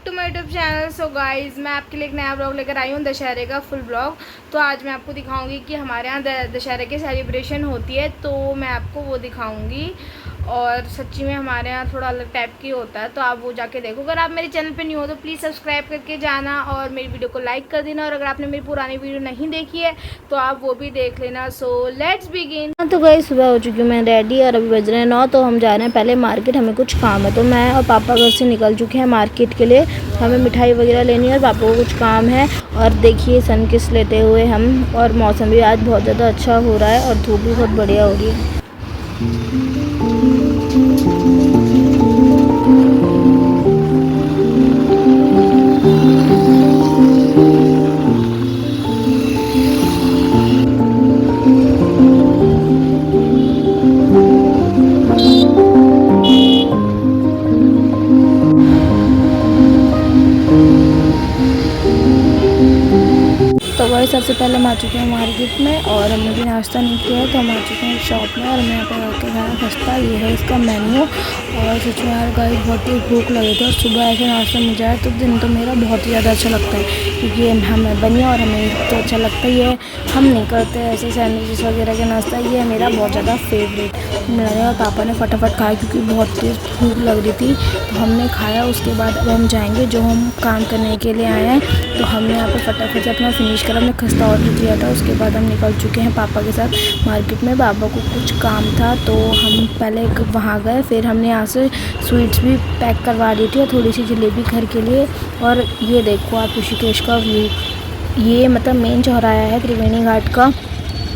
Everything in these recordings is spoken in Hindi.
To my YouTube channel. So guys, मैं आपके लिए एक नया ब्लॉग लेकर आई हूँ, दशहरे का फुल ब्लॉग। तो आज मैं आपको दिखाऊंगी कि हमारे यहाँ दशहरे की सेलिब्रेशन होती है, तो मैं आपको वो दिखाऊंगी। और सच्ची में हमारे यहाँ थोड़ा अलग टाइप की होता है, तो आप वो जाके देखो। अगर आप मेरे चैनल पे न्यू हो तो प्लीज़ सब्सक्राइब करके जाना और मेरी वीडियो को लाइक कर देना। और अगर आपने मेरी पुरानी वीडियो नहीं देखी है तो आप वो भी देख लेना। So let's begin. तो गई सुबह हो चुकी हूँ मैं रेडी और अभी बज रहे हैं 9। तो हम जा रहे हैं पहले मार्केट, हमें कुछ काम है। तो मैं और पापा घर से निकल चुके हैं मार्केट के लिए। हमें मिठाई वगैरह लेनी है और पापा को कुछ काम है। और देखिए सन किस लेते हुए हम, और मौसम भी आज बहुत ज़्यादा अच्छा हो रहा है और धूप भी बहुत बढ़िया हो रही है। तो वही सबसे पहले हम आ चुके हैं मार्केट में और हमने भी नाश्ता नहीं किया है, तो हम आ चुके हैं शॉप में। और हमें यहाँ पर आके खाना खस्ता, ये है इसका मेन्यू। और सच में यार गाइस बहुत ही भूख लगी थी और सुबह ऐसे नाश्ता मिल जाए तो दिन तो मेरा बहुत ही ज़्यादा अच्छा लगता है, क्योंकि ये हमें बनी और हमें तो अच्छा लगता ही है। हम नहीं करते ऐसे सैंडविचेस वगैरह का नाश्ता, ये है मेरा बहुत ज़्यादा फेवरेट। मेरे और पापा ने फटाफट खाया क्योंकि बहुत तेज़ भूख लग रही थी, तो हमने खाया। उसके बाद अब हम जाएंगे जो हम काम करने के लिए आए हैं। तो हमने यहाँ पर फटाफट से अपना फिनिश करा। हमने खस्ता ऑर्डर किया था, उसके बाद हम निकल चुके हैं पापा के साथ मार्केट में। पापा को कुछ काम था तो हम पहले वहाँ गए, फिर हमने यहाँ से स्वीट्स भी पैक करवा दी थी और थोड़ी सी जलेबी घर के लिए। और ये देखो आप ऋषिकेश का व्यू, ये मतलब मेन चौराहा है त्रिवेणी घाट का।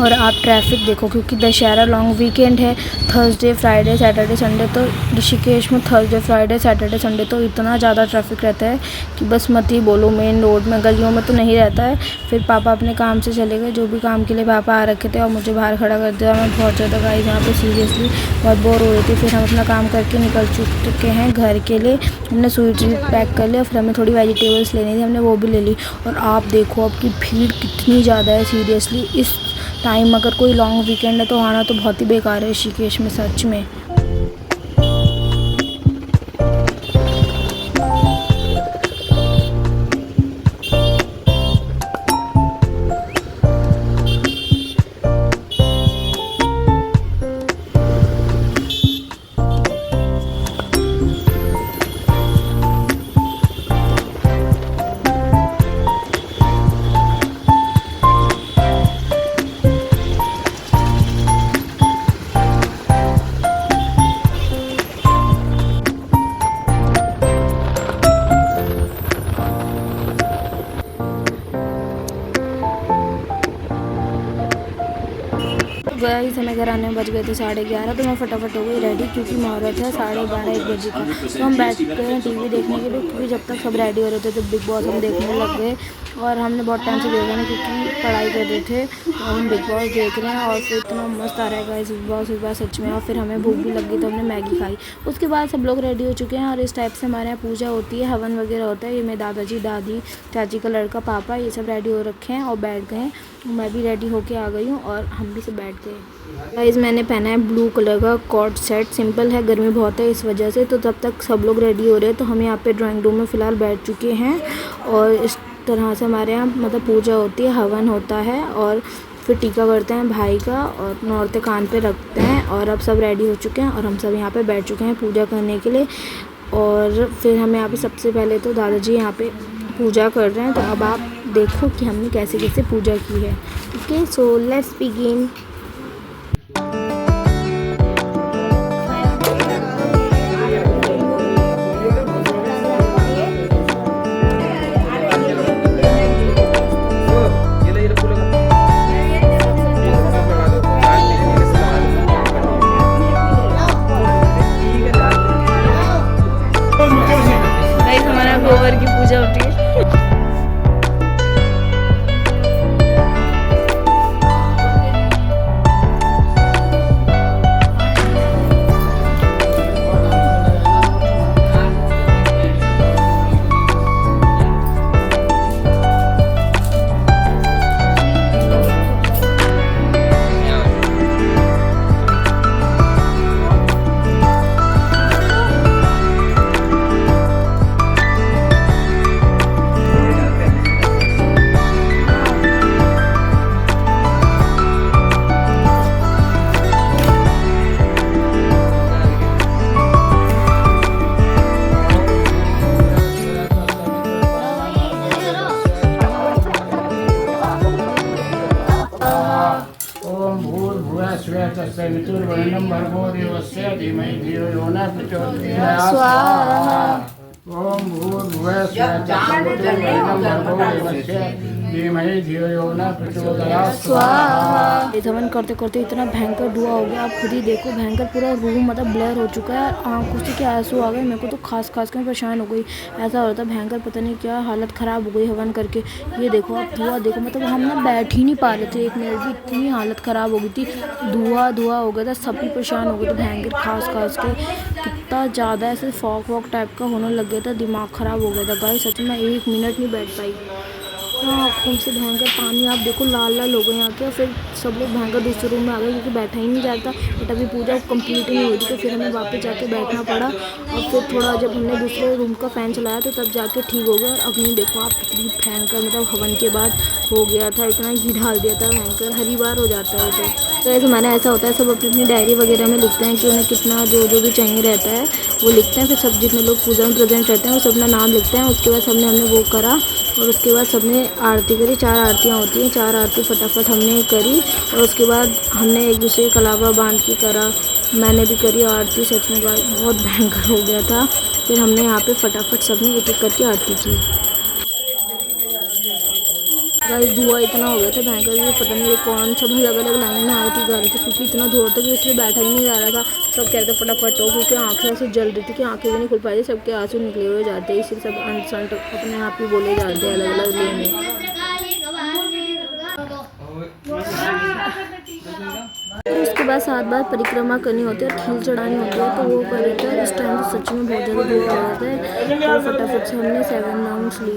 और आप ट्रैफिक देखो, क्योंकि दशहरा लॉन्ग वीकेंड है, थर्सडे फ्राइडे सैटरडे संडे। तो ऋषिकेश में थर्सडे फ्राइडे सैटरडे संडे तो इतना ज़्यादा ट्रैफिक रहता है कि बस मत ही बोलो। मेन रोड में गलियों में तो नहीं रहता है। फिर पापा अपने काम से चले गए, जो भी काम के लिए पापा आ रखे थे, और मुझे बाहर खड़ा कर दिया। मैं बहुत ज़्यादा गाइस यहाँ पे सीरियसली बहुत बोर हो रही थी। फिर हम अपना काम करके निकल चुके हैं घर के लिए। हमने स्वीट्स भी पैक कर लिया, फिर हमें थोड़ी वेजिटेबल्स लेनी थी, हमने वो भी ले ली। और आप देखो अब की भीड़ कितनी ज़्यादा है सीरियसली। इस टाइम अगर कोई लॉन्ग वीकेंड है तो आना तो बहुत ही बेकार है ऋषिकेश में सच में। गाइस हमें घर आने में बज गए थे 11:30। तो मैं फटाफट हो गई रेडी, क्योंकि मुहूर्त है 12:30-1 बजे का। तो हम बैठ गए हैं टीवी देखने के लिए, क्योंकि जब तक सब रेडी हो रहे थे तो बिग बॉस हम देखने लग गए। और हमने बहुत टाइम से देखा नहीं क्योंकि पढ़ाई कर रहे थे, तो हम बिग बॉस देख रहे हैं। और फिर इतना मस्त आ रहा है गाइस बिग बॉस इस बार सच में। और फिर हमें भूख भी लग गई तो हमने मैगी खाई। उसके बाद सब लोग रेडी हो चुके हैं और इस टाइप से हमारे यहाँ पूजा होती है, हवन वगैरह होता है। ये मेरे दादाजी दादी चाची का लड़का पापा ये सब रेडी हो रखे हैं और बैठ गए हैं। मैं भी रेडी होके आ गई हूँ और हम भी सब बैठ गए। गाइस मैंने पहना है ब्लू कलर का कॉट सेट, सिंपल है, गर्मी बहुत है इस वजह से। तो तब तक सब लोग रेडी हो रहे हैं, तो हम यहाँ पे ड्राइंग रूम में फ़िलहाल बैठ चुके हैं। और इस तरह से हमारे यहाँ मतलब पूजा होती है, हवन होता है और फिर टीका करते हैं भाई का और औरतें कान पे रखते हैं। और अब सब रेडी हो चुके हैं और हम सब यहाँ पे बैठ चुके हैं पूजा करने के लिए। और फिर हम यहाँ पे सबसे पहले तो दादाजी यहाँ पे पूजा कर रहे हैं, तो अब आप देखो कि हमने कैसे कैसे पूजा की है। Okay, so let's begin. हमारा गोबर की पूजा होती है। वितुर्वरेण्यं भर्गो देवस्य धीमहि धियो यो न प्रचोदयात् स्वाहा। ओम भूर्भुवः स्वः वितुर्वरेण्यं भर्गो देवस्य धीमहि धियो यो न प्रचोदयात् स्वाहा। हवन करते करते इतना भयंकर धुआं हो गया, आप खुद ही देखो, भयंकर पूरा रूम मतलब ब्लर हो चुका है, आंखों से क्या आंसू आ गए, मेरे को तो खास के परेशान हो गई। ऐसा हो रहा था भयंकर, पता नहीं क्या हालत ख़राब हो गई हवन करके। ये देखो आप धुआं देखो, मतलब हम ना बैठ ही नहीं पा रहे थे एक मिनट भी, इतनी हालत ख़राब हो गई थी। धुआं हो गया था, सभी परेशान हो गए थे भयंकर, खास के कितना ज़्यादा ऐसे फॉग वॉग टाइप का होने लग गया था, दिमाग ख़राब हो गया था गाइस। सच में 1 मिनट नहीं बैठ पाई। आँखों से भयंकर पानी आप देखो लाल हो गए यहाँ के। फिर सब लोग भयंकर दूसरे रूम में आ गए क्योंकि बैठा ही नहीं जाता, बट अभी पूजा कंप्लीट नहीं हुई थी तो फिर हमें वापस जाके बैठना पड़ा। और फिर थोड़ा जब हमने दूसरे रूम का फ़ैन चलाया तो तब जाके ठीक हो गया। और अग्नि देखो आप कितनी भयंकर, मतलब हवन के बाद हो गया था, इतना घी डाल दिया था भयंकर, हर बार हो जाता है। तो ऐसे हमारा ऐसा होता है, सब अपनी अपनी डायरी वगैरह में लिखते हैं कि उन्हें कितना जो भी चाहिए रहता है वो लिखते हैं। फिर सब जितने लोग पूजा में प्रेजेंट रहते हैं वो सब अपना नाम लिखते हैं। उसके बाद हमने वो करा और उसके बाद सबने आरती करी। 4 आरतियाँ होती हैं, 4 आरती फटाफट हमने करी। और उसके बाद हमने एक दूसरे के कलावा बांध के करा, मैंने भी करी आरती। सच में बहुत भयंकर हो गया था। फिर हमने यहाँ पे फटाफट सबने एक एक करके आरती की। गाइस धुआं इतना हो गया था भयंकर, ये पता नहीं कौन सब अलग अलग लाइन में आरती गा रहे थे क्योंकि इतना धुआं था कि इसलिए बैठा ही नहीं जा रहा था। सब कह रहे थे फटाफट हो, क्योंकि आँखें ऐसे जल रही थी कि आँखें भी नहीं खुल पाई थी, सबके आंसू निकले हुए जाते हैं, इसलिए सब अनसंट अपने आप ही बोले जाते हैं अलग अलग वे में। उसके बाद 7 बार परिक्रमा करनी होती है और खील चढ़ानी होती है, तो वो कर रहे थे। इस टाइम तो सच में बहुत ज़्यादा धुआं हो रहा था, तो फटाफट से हमने 7 राउंड्स लिए।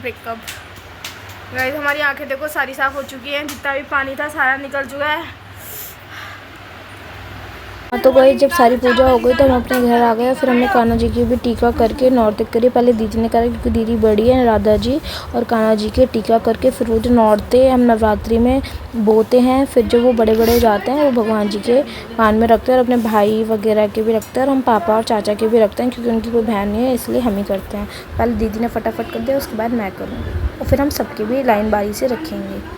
ब्रेकअप गाइस, हमारी आंखें देखो सारी साफ हो चुकी हैं, जितना भी पानी था सारा निकल चुका है। तो गाइस जब सारी पूजा हो गई तो हम अपने घर आ गए। फिर हमने कान्हा जी की भी टीका करके नौरते करी। पहले दीदी ने करा क्योंकि दीदी बड़ी है, राधा जी और कान्हा जी के टीका करके फिर वो जो नौरते हम नवरात्रि में बोते हैं, फिर जो वो बड़े बड़े हो जाते हैं वो भगवान जी के कान में रखते हैं और अपने भाई वगैरह के भी रखते हैं, और हम पापा और चाचा के भी रखते हैं क्योंकि उनकी कोई बहन नहीं है, इसलिए हम ही करते हैं। पहले दीदी ने फटाफट कर दिया, उसके बाद मैं करूँगी और फिर हम सबके भी लाइन बारी से रखेंगे।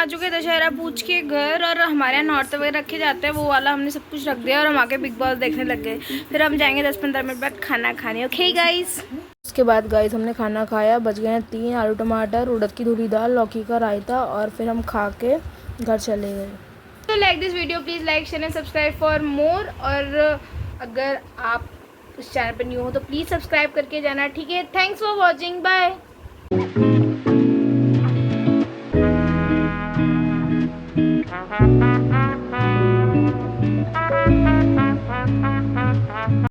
चुके दशहरा पूछ के घर, और हमारे यहाँ नौरते वगैरह रखे जाते हैं, वो वाला हमने सब कुछ रख दिया और हम आके बिग बॉस देखने लग गए। फिर हम जाएंगे 10-15 मिनट बाद खाना खाने। Okay guys. उसके बाद गाइस हमने खाना खाया, बच गए 3 आलू टमाटर, उड़द की धुली दाल, लौकी का रायता, और फिर हम खा के घर चले गए। तो like this video, please like share and subscribe for more. और अगर आप इस चैनल पर न्यू हो तो प्लीज़ सब्सक्राइब करके जाना, ठीक है। Thanks for watching, bye.